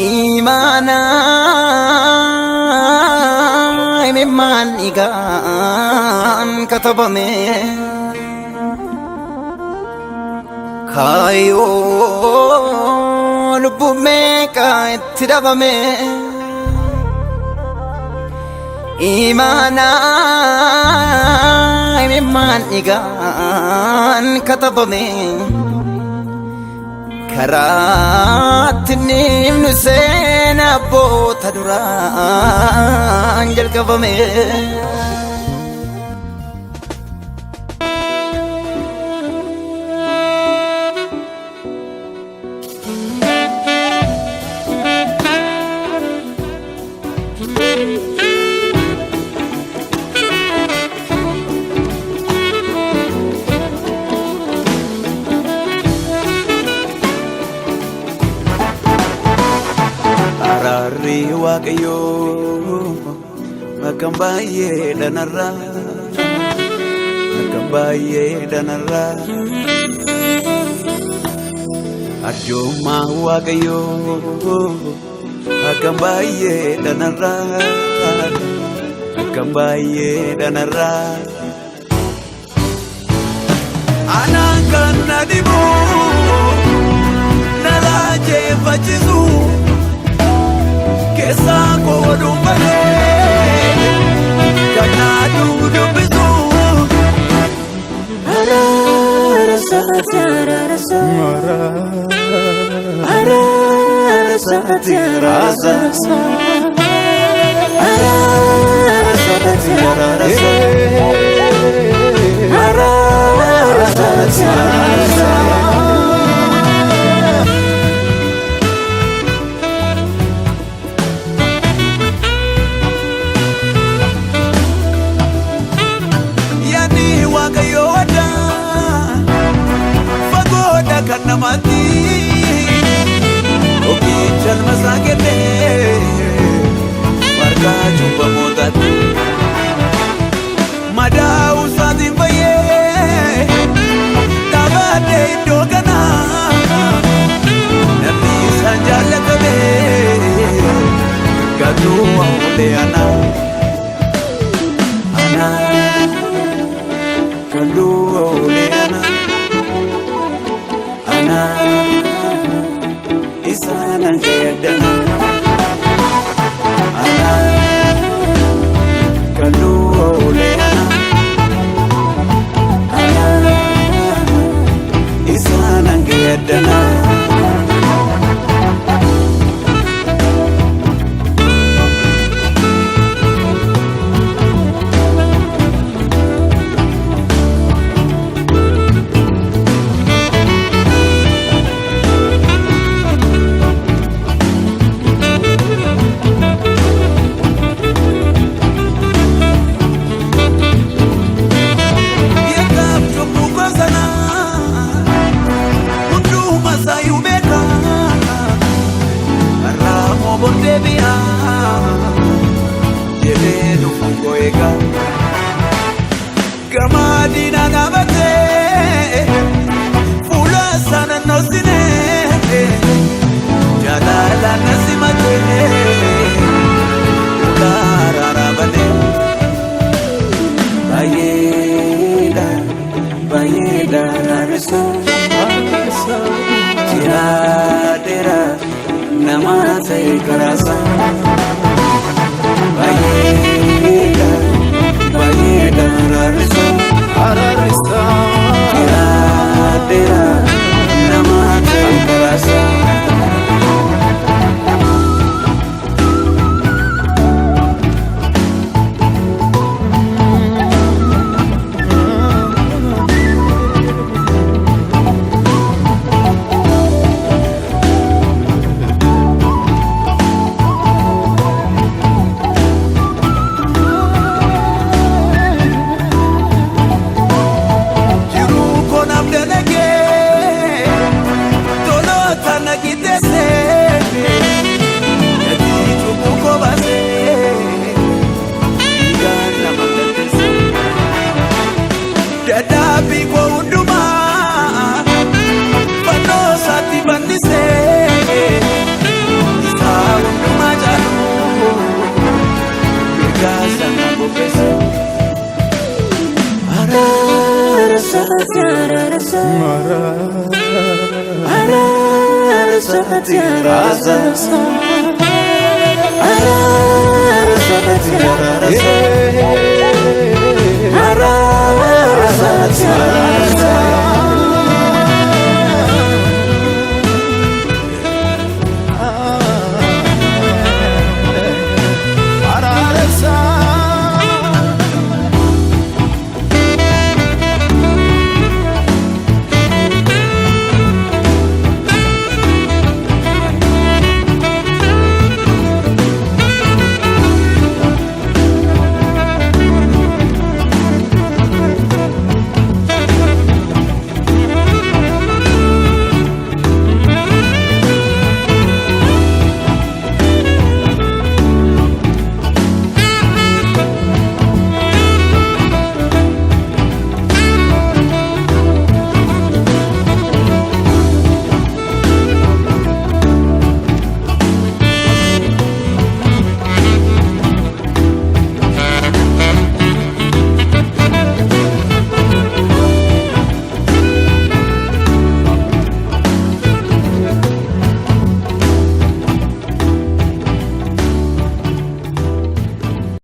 Imana imimman igan katabame kayo lubbume ka itti dhabame Imana imimman igan katabame Karatti nimnu seena abboota duraan jalqabame Ararri Waaqayyo akkam baay'ee dhanarra arjoomaa Waaqayyo akkam baay'ee dhanarra anaan kan na dhibu na laajeeffachiisu Kesa ko dumbale kana dubbisu ara satira Karena mati, oke jangan masakene, warga coba mutat, mada usatin baye, tabade dogana, nanti saja lekane, kadu awle ana, kadu awle ana. Isana kayadana ana kanu olena ana isana kayadana Kamadina nabate fula sana nosine jalala nasimate ulararabane bayeda rarso tiradera namase karasa bayeda rarso ararista tiradera namase karasa Ararasat yarasa Ararasat yarasa Ararasat yarasa